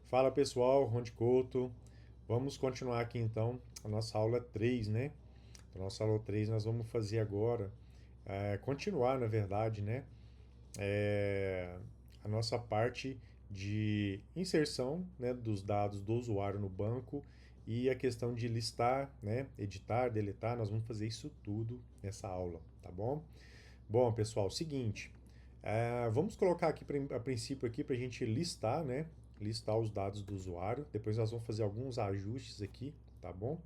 Fala pessoal, Ron de Couto. Vamos continuar aqui então a nossa aula 3, né? A nossa aula 3 nós vamos fazer agora, continuar na verdade, né? É, a nossa parte de inserção, né, dos dados do usuário no banco e a questão de listar, né, editar, deletar. Nós vamos fazer isso tudo nessa aula, tá bom? Bom, pessoal, seguinte, vamos colocar aqui a princípio aqui para a gente listar, né? Listar os dados do usuário. Depois nós vamos fazer alguns ajustes aqui, tá bom?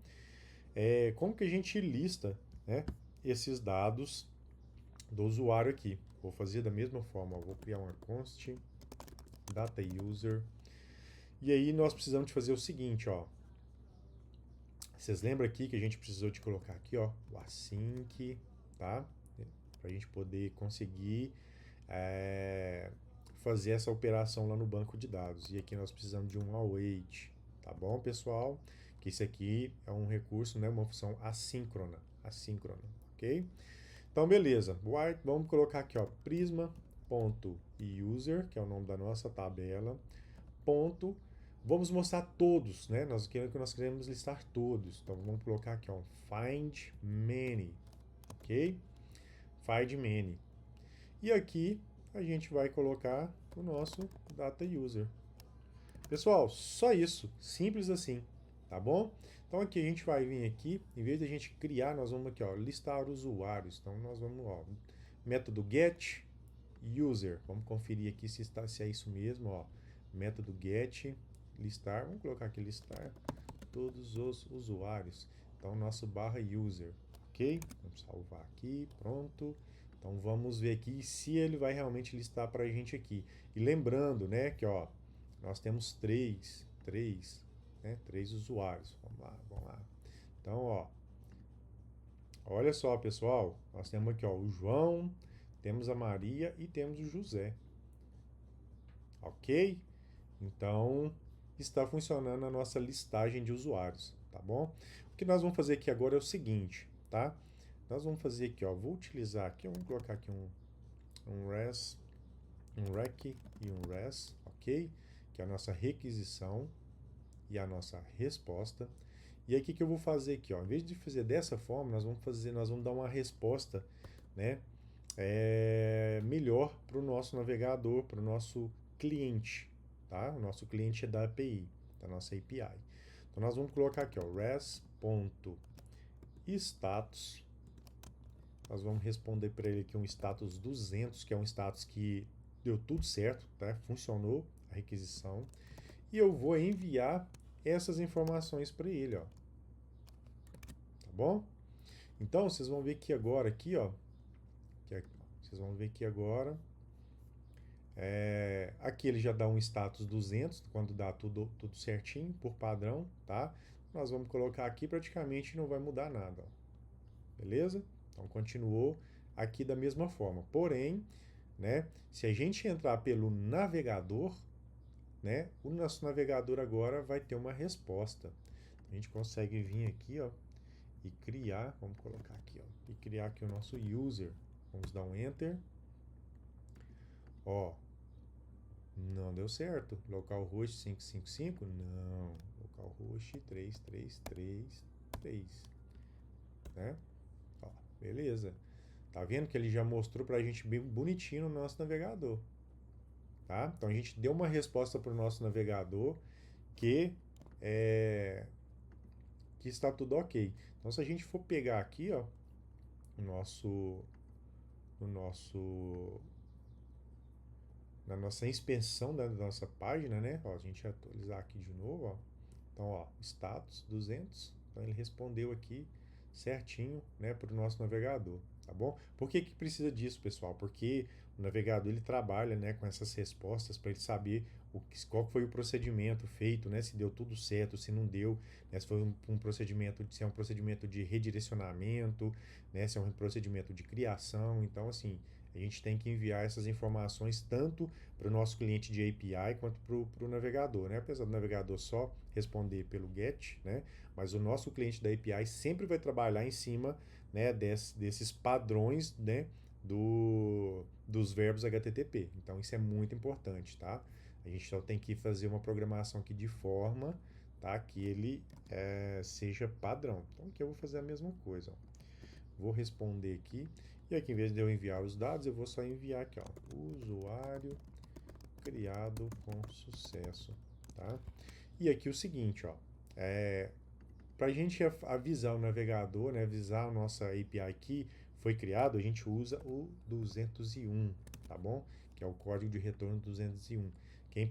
Como que a gente lista, né, esses dados do usuário aqui? Vou fazer da mesma forma, ó, vou criar uma const data user. E aí nós precisamos de fazer o seguinte, ó. Vocês lembram aqui que a gente precisou de colocar aqui, ó, o async, tá? Para a gente poder conseguir é, fazer essa operação lá no banco de dados. E aqui nós precisamos de um await, tá bom, pessoal? Que isso aqui é um recurso, né, uma função assíncrona, ok? Então, beleza. Vamos colocar aqui, ó, prisma.user, que é o nome da nossa tabela, ponto. Vamos mostrar todos, né? Nós queremos listar todos. Então, vamos colocar aqui, ó, find many, ok? Find many. E aqui a gente vai colocar o nosso data user. Pessoal, só isso, simples assim, tá bom? Então aqui a gente vai vir aqui, em vez de a gente criar, nós vamos aqui, ó, listar usuários. Então nós vamos, ó, método get user. Vamos conferir aqui se é isso mesmo, ó. Método get listar, vamos colocar aqui listar todos os usuários. Então nosso barra user, ok? Vamos salvar aqui, pronto. Então vamos ver aqui se ele vai realmente listar para a gente aqui. E lembrando, né, que ó, nós temos três usuários. Vamos lá. Então, ó, olha só, pessoal, nós temos aqui, ó, o João, temos a Maria e temos o José, ok? Então, está funcionando a nossa listagem de usuários, tá bom? O que nós vamos fazer aqui agora é o seguinte, tá? Nós vamos fazer aqui, ó, vou utilizar aqui, vamos colocar aqui um res, um rec e um res, ok? Que é a nossa requisição e a nossa resposta. E aí o que eu vou fazer aqui, ó? Em vez de fazer dessa forma, nós vamos dar uma resposta, né, melhor para o nosso navegador, para o nosso cliente, tá? O nosso cliente é da API, da nossa API. Então nós vamos colocar aqui, ó, res.status. Nós vamos responder para ele aqui um status 200, que é um status que deu tudo certo, tá? Funcionou a requisição. E eu vou enviar essas informações para ele, ó. Tá bom? Então, vocês vão ver que agora aqui, ó, vocês vão ver que agora aqui ele já dá um status 200 quando dá tudo certinho por padrão, tá? Nós vamos colocar aqui, praticamente não vai mudar nada, ó. Beleza? Então continuou aqui da mesma forma. Porém, né, se a gente entrar pelo navegador, né, o nosso navegador agora vai ter uma resposta. A gente consegue vir aqui, ó, e criar, vamos colocar aqui, ó, e criar aqui o nosso user. Vamos dar um enter. Ó, não deu certo. Localhost 555? Não. Localhost 3333, né? Ó, beleza. Tá vendo que ele já mostrou pra gente bem bonitinho no nosso navegador, tá? Então a gente deu uma resposta pro nosso navegador que é, que está tudo ok. Então se a gente for pegar aqui, ó, o nosso no nosso na nossa inspeção da nossa página, né? Ó, a gente atualizar aqui de novo, ó. Então, ó, status 200. Então ele respondeu aqui certinho, né, para o nosso navegador, tá bom? Por que que precisa disso, pessoal? Porque o navegador ele trabalha, né, com essas respostas para ele saber qual foi o procedimento feito, né, se deu tudo certo, se não deu, né, se foi se é um procedimento de redirecionamento, né, se é um procedimento de criação. Então, assim, a gente tem que enviar essas informações tanto para o nosso cliente de API quanto para o navegador, né? Apesar do navegador só responder pelo GET, né? Mas o nosso cliente da API sempre vai trabalhar em cima, né, desses padrões, né, dos verbos HTTP. Então isso é muito importante, tá? A A gente só tem que fazer uma programação aqui de forma, tá, que ele seja padrão. Então aqui eu vou fazer a mesma coisa. Ó. Vou responder aqui. E aqui, em vez de eu enviar os dados, eu vou só enviar aqui, ó, usuário criado com sucesso, tá? E aqui o seguinte, ó, para a gente avisar o navegador, né, avisar a nossa API que foi criado, a gente usa o 201, tá bom? Que é o código de retorno 201. Quem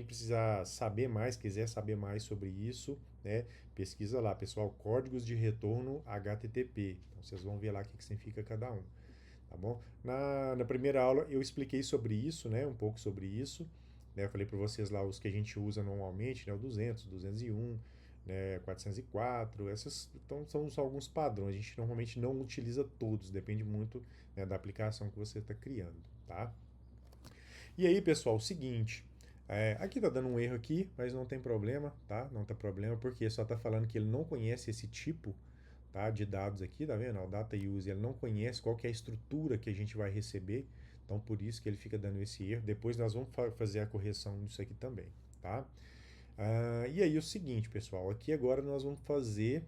precisar saber mais, quiser saber mais sobre isso, né, pesquisa lá, pessoal, códigos de retorno HTTP. Então vocês vão ver lá o que significa cada um, tá bom? Na primeira aula eu expliquei sobre isso, né, um pouco sobre isso, né, eu falei para vocês lá os que a gente usa normalmente, né, o 200, 201, né, 404, essas então, são só alguns padrões, a gente normalmente não utiliza todos, depende muito, né, da aplicação que você está criando, tá? E aí, pessoal, o seguinte, aqui tá dando um erro aqui, mas não tem problema, tá? Não tem problema, porque só tá falando que ele não conhece esse tipo, tá, de dados aqui, tá vendo? O data use, ele não conhece qual que é a estrutura que a gente vai receber, então por isso que ele fica dando esse erro. Depois nós vamos fazer a correção disso aqui também, tá? E aí o seguinte, pessoal, aqui agora nós vamos fazer,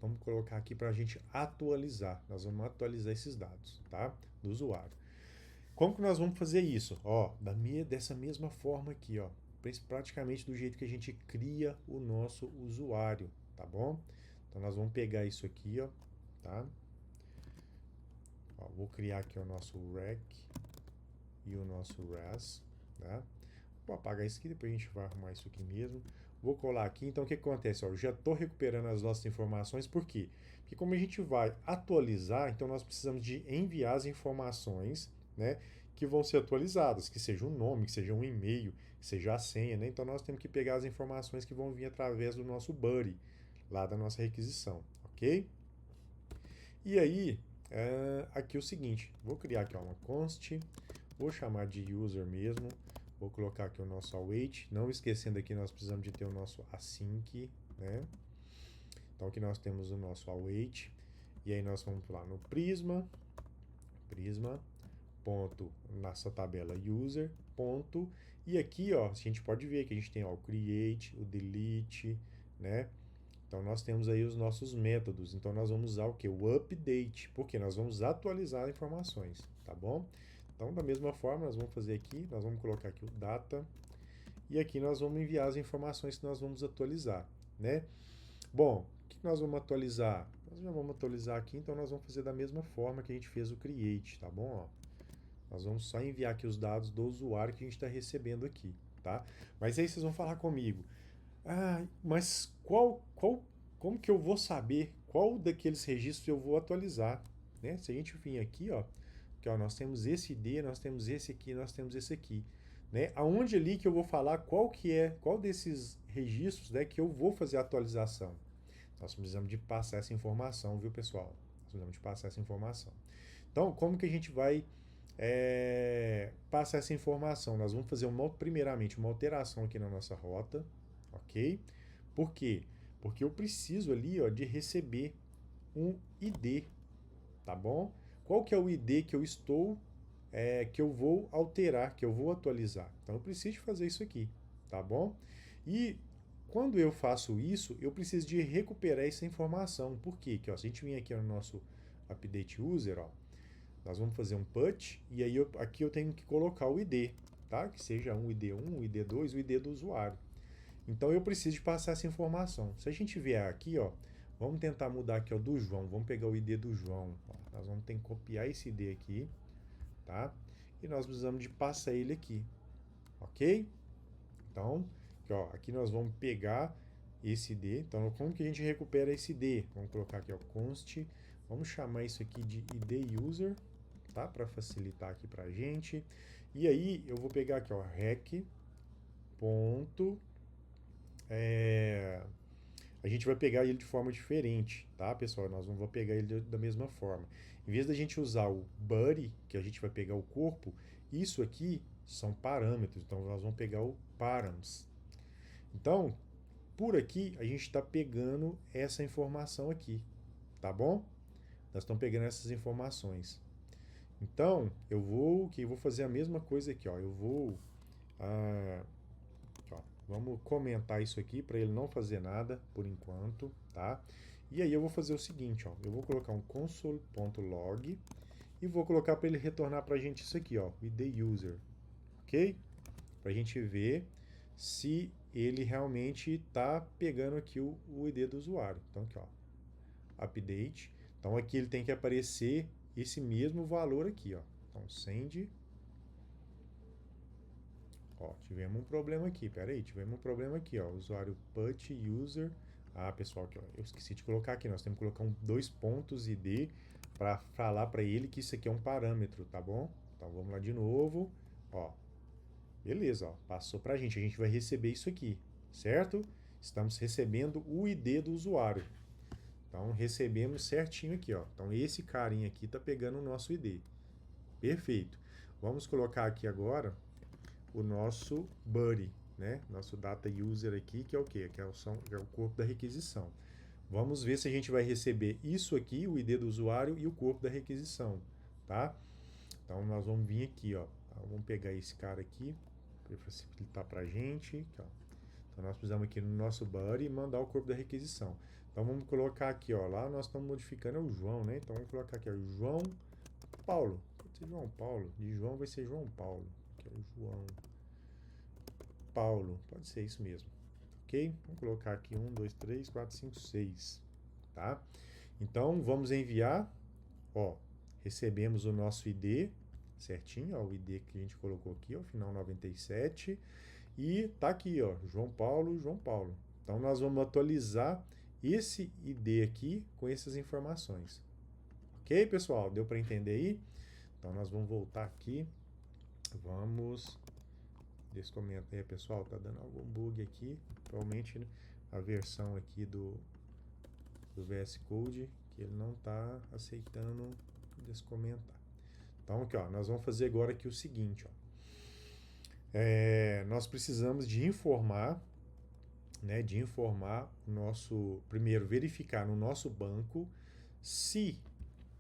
vamos colocar aqui para a gente atualizar, nós vamos atualizar esses dados, tá, do usuário. Como que nós vamos fazer isso? Ó, dessa mesma forma aqui, ó, praticamente do jeito que a gente cria o nosso usuário, tá bom? Então nós vamos pegar isso aqui, ó, tá? Ó, vou criar aqui o nosso rec e o nosso res, tá? Vou apagar isso aqui, depois a gente vai arrumar isso aqui mesmo. Vou colar aqui, então o que acontece? Ó, eu já estou recuperando as nossas informações, por quê? Porque como a gente vai atualizar, então nós precisamos de enviar as informações, né, que vão ser atualizadas, que seja um nome, que seja um e-mail, que seja a senha, né? Então nós temos que pegar as informações que vão vir através do nosso buddy, lá da nossa requisição, ok? E aí, aqui o seguinte, vou criar aqui uma const, vou chamar de user mesmo, vou colocar aqui o nosso await, não esquecendo aqui nós precisamos de ter o nosso async, né? Então aqui nós temos o nosso await, e aí nós vamos lá no Prisma, ponto, nossa tabela user, ponto, e aqui ó, a gente pode ver que a gente tem ó, o create, o delete, né? Então nós temos aí os nossos métodos, então nós vamos usar o que? O update, porque nós vamos atualizar informações, tá bom? Então da mesma forma nós vamos fazer aqui, nós vamos colocar aqui o data, e aqui nós vamos enviar as informações que nós vamos atualizar, né? Bom, o que nós vamos atualizar? Nós já vamos atualizar aqui, então nós vamos fazer da mesma forma que a gente fez o create, tá bom? Ó, nós vamos só enviar aqui os dados do usuário que a gente está recebendo aqui, tá? Mas aí vocês vão falar comigo, mas como que eu vou saber qual daqueles registros eu vou atualizar, né? Se a gente vir aqui, ó, que ó, nós temos esse ID, nós temos esse aqui, nós temos esse aqui, né? Aonde ali que eu vou falar qual desses registros, né, que eu vou fazer a atualização? Nós precisamos de passar essa informação, viu, pessoal? Nós precisamos de passar essa informação. Então, como que a gente vai passar essa informação? Nós vamos fazer primeiramente uma alteração aqui na nossa rota, ok? Por quê? Porque eu preciso ali, ó, de receber um ID, tá bom? Qual que é o ID que eu estou, que eu vou alterar, que eu vou atualizar? Então eu preciso de fazer isso aqui, tá bom? E quando eu faço isso, eu preciso de recuperar essa informação. Por quê? Que, ó, se a gente vir aqui no nosso update user, ó, nós vamos fazer um put e aí aqui eu tenho que colocar o ID, tá? Que seja um ID1, um ID2, o ID do usuário. Então eu preciso de passar essa informação. Se a gente vier aqui, ó, vamos tentar mudar aqui, ó, do João. Vamos pegar o ID do João. Ó, nós vamos ter que copiar esse ID aqui, tá? E nós precisamos de passar ele aqui, ok? Então, aqui, ó, aqui nós vamos pegar esse ID. Então, como que a gente recupera esse ID? Vamos colocar aqui, ó, const. Vamos chamar isso aqui de ID user, tá? Para facilitar aqui pra gente. E aí eu vou pegar aqui, ó, rec ponto a gente vai pegar ele de forma diferente, tá, pessoal? Nós não vamos pegar ele da mesma forma. Em vez da gente usar o body, que a gente vai pegar o corpo, isso aqui são parâmetros, então nós vamos pegar o params. Então, por aqui, a gente está pegando essa informação aqui, tá bom? Nós estamos pegando essas informações. Então, eu vou fazer a mesma coisa aqui, ó. Eu vou Ah, ó, vamos comentar isso aqui para ele não fazer nada por enquanto, tá? E aí eu vou fazer o seguinte, ó, eu vou colocar um console.log e vou colocar para ele retornar para a gente isso aqui, ó, id user, ok? Para a gente ver se ele realmente está pegando aqui o ID do usuário. Então aqui, ó, update. Então aqui ele tem que aparecer esse mesmo valor aqui, ó. Então send. Ó, tivemos um problema aqui. Pera aí, tivemos um problema aqui, ó. Usuário put user. Ah, pessoal, aqui, ó, eu esqueci de colocar aqui. Nós temos que colocar dois pontos ID para falar para ele que isso aqui é um parâmetro, tá bom? Então vamos lá de novo, ó. Beleza, ó, passou para a gente vai receber isso aqui, certo? Estamos recebendo o ID do usuário. Então recebemos certinho aqui, ó. Então esse carinha aqui tá pegando o nosso ID. Perfeito. Vamos colocar aqui agora o nosso buddy, né? Nosso data user aqui, que é o quê? Que é o corpo da requisição. Vamos ver se a gente vai receber isso aqui, o ID do usuário e o corpo da requisição, tá? Então nós vamos vir aqui, ó. Vamos pegar esse cara aqui para facilitar para a gente. Aqui, ó. Então nós precisamos aqui no nosso body mandar o corpo da requisição. Então vamos colocar aqui, ó. Lá nós estamos modificando é o João, né? Então vamos colocar aqui, ó, João Paulo. Pode ser João Paulo. De João vai ser João Paulo. Aqui é o João Paulo. Pode ser isso mesmo. Ok? Vamos colocar aqui 1, 2, 3, 4, 5, 6. Tá? Então vamos enviar. Ó, recebemos o nosso ID certinho, ó, o ID que a gente colocou aqui, ó, final 97. E tá aqui, ó, João Paulo, João Paulo. Então nós vamos atualizar esse ID aqui com essas informações. Ok, pessoal? Deu para entender aí? Então nós vamos voltar aqui. Vamos. Descomenta aí, pessoal. Tá dando algum bug aqui. Provavelmente, né, a versão aqui do VS Code que ele não tá aceitando descomentar. Então aqui, ó, nós vamos fazer agora aqui o seguinte, ó. Nós precisamos de informar, né, o nosso, primeiro verificar no nosso banco se,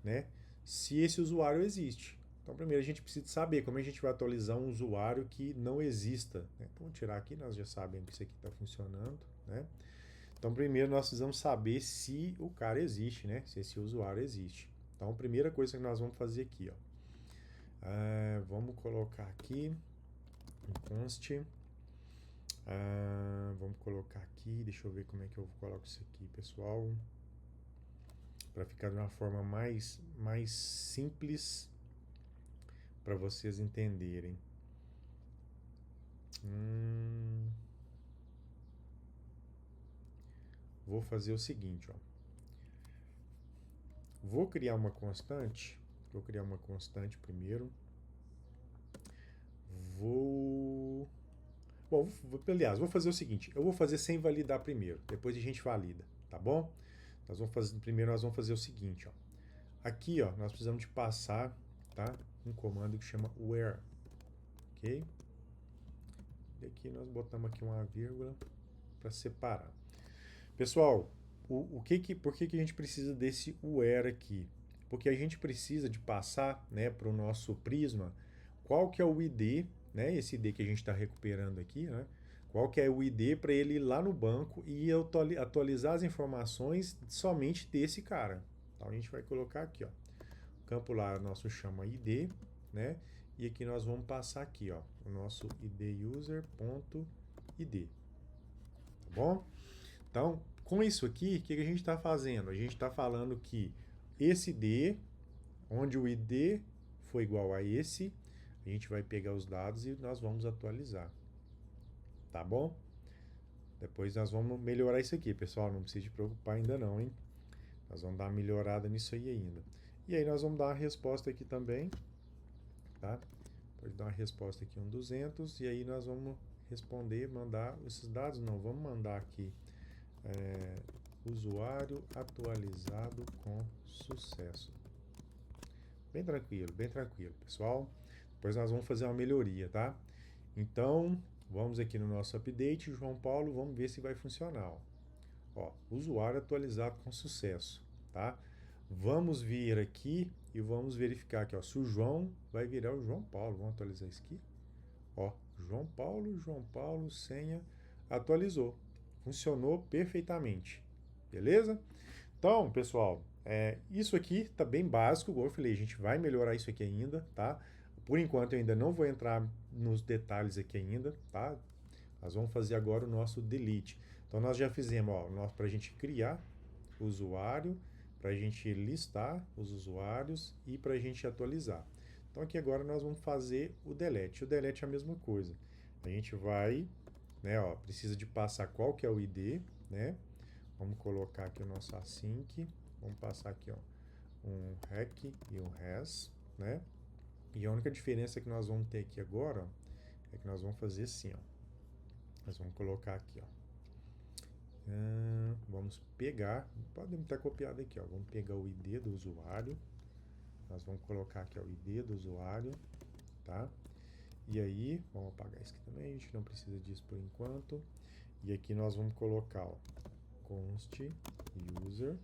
né, se esse usuário existe. Então primeiro a gente precisa saber como a gente vai atualizar um usuário que não exista, né? Então vamos tirar aqui, nós já sabemos que isso aqui está funcionando, né? Então primeiro nós precisamos saber se o cara existe, né, se esse usuário existe. Então a primeira coisa que nós vamos fazer aqui, ó, vamos colocar aqui const. Vamos colocar aqui, deixa eu ver como é que eu coloco isso aqui, pessoal, para ficar de uma forma mais simples para vocês entenderem. Vou fazer o seguinte, ó. Vou criar uma constante primeiro. Bom, aliás, vou fazer o seguinte, eu vou fazer sem validar primeiro, depois a gente valida, tá bom? Primeiro nós vamos fazer o seguinte, ó. Aqui, ó, nós precisamos de passar, tá, um comando que chama where, ok? E aqui nós botamos aqui uma vírgula para separar. Pessoal, por que a gente precisa desse where aqui? Porque a gente precisa de passar, né, para o nosso Prisma qual que é o ID, né, esse ID que a gente está recuperando aqui, né, qual que é o ID para ele ir lá no banco e atualizar as informações somente desse cara. Então a gente vai colocar aqui, ó, o campo lá nosso chama ID, né, e aqui nós vamos passar aqui, ó, o nosso ID user.id, tá bom? Então, com isso aqui, o que a gente está fazendo? A gente está falando que esse ID, onde o ID foi igual a esse, a gente vai pegar os dados e nós vamos atualizar. Tá bom? Depois nós vamos melhorar isso aqui, pessoal. Não precisa se preocupar ainda não, hein? Nós vamos dar uma melhorada nisso aí ainda. E aí nós vamos dar uma resposta aqui também, tá? Pode dar uma resposta aqui 200 e aí nós vamos responder, mandar esses dados. Não, vamos mandar aqui usuário atualizado com sucesso. Bem tranquilo, pessoal. Depois nós vamos fazer uma melhoria, tá? Então, vamos aqui no nosso update, João Paulo, vamos ver se vai funcionar. Ó, usuário atualizado com sucesso, tá? Vamos vir aqui e vamos verificar aqui, ó, se o João vai virar o João Paulo. Vamos atualizar isso aqui. Ó, João Paulo, senha, atualizou. Funcionou perfeitamente. Beleza? Então, pessoal, isso aqui tá bem básico, igual eu falei, a gente vai melhorar isso aqui ainda, tá? Por enquanto eu ainda não vou entrar nos detalhes aqui ainda, tá? Nós vamos fazer agora o nosso delete. Então nós já fizemos, ó, para a gente criar o usuário, para a gente listar os usuários e para a gente atualizar. Então aqui agora nós vamos fazer o delete. O delete é a mesma coisa. A gente vai, né, ó, precisa de passar qual que é o ID, né? Vamos colocar aqui o nosso async, vamos passar aqui, ó, um rec e um res, né? E a única diferença que nós vamos ter aqui agora, ó, é que nós vamos fazer assim, ó. Nós vamos colocar aqui, ó. Vamos pegar, podemos ter copiado aqui, ó. Vamos pegar o ID do usuário. Nós vamos colocar aqui ó, o ID do usuário, tá? E aí, vamos apagar isso aqui também, a gente não precisa disso por enquanto. E aqui nós vamos colocar, ó, const user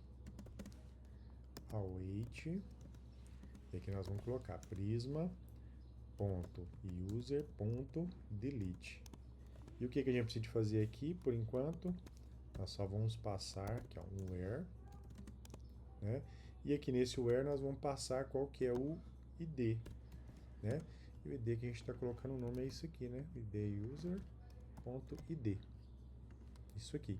await. E aqui nós vamos colocar prisma.user.delete. E o que a gente precisa de fazer aqui, por enquanto? Nós só vamos passar aqui, ó, um where, né? E aqui nesse where nós vamos passar qual que é o ID, né? E o ID que a gente está colocando o nome é isso aqui, né? ID user.id. Isso aqui.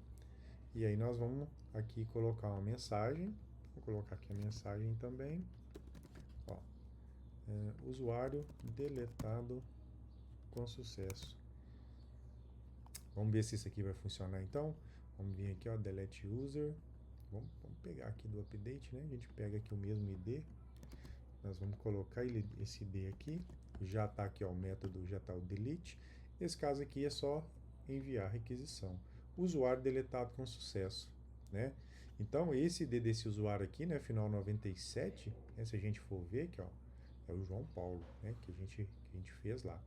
E aí nós vamos aqui colocar uma mensagem. Vou colocar aqui a mensagem também. Ó, usuário deletado com sucesso. Vamos ver se isso aqui vai funcionar então. Vamos vir aqui, ó, delete user. Vamos pegar aqui do update, né? A gente pega aqui o mesmo ID. Nós vamos colocar esse ID aqui. Já está aqui, ó, o método, já está o delete. Nesse caso aqui é só enviar requisição. Usuário deletado com sucesso, né? Então, esse ID desse usuário aqui, né, final 97, né, se a gente for ver aqui, ó, é o João Paulo, né, que a gente fez lá.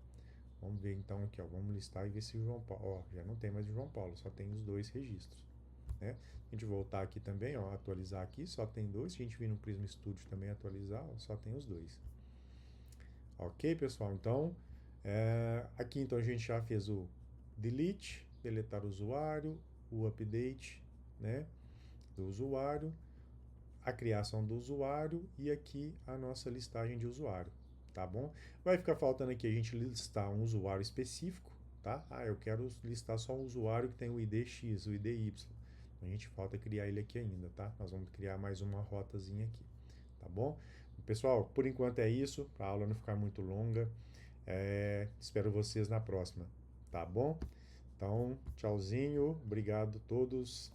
Vamos ver então aqui, ó, vamos listar e ver se o João Paulo, ó, já não tem mais o João Paulo, só tem os dois registros, né? A gente voltar aqui também, ó, atualizar aqui, só tem dois. Se a gente vir no Prisma Studio também atualizar, ó, só tem os dois. Ok, pessoal? Então, aqui então a gente já fez o delete, deletar o usuário, o update, né, do usuário, a criação do usuário e aqui a nossa listagem de usuário, tá bom? Vai ficar faltando aqui a gente listar um usuário específico, tá? Ah, eu quero listar só um usuário que tem o ID X, o ID Y. A gente falta criar ele aqui ainda, tá? Nós vamos criar mais uma rotazinha aqui, tá bom? Pessoal, por enquanto é isso, para a aula não ficar muito longa. Espero vocês na próxima, tá bom? Então, tchauzinho, obrigado a todos.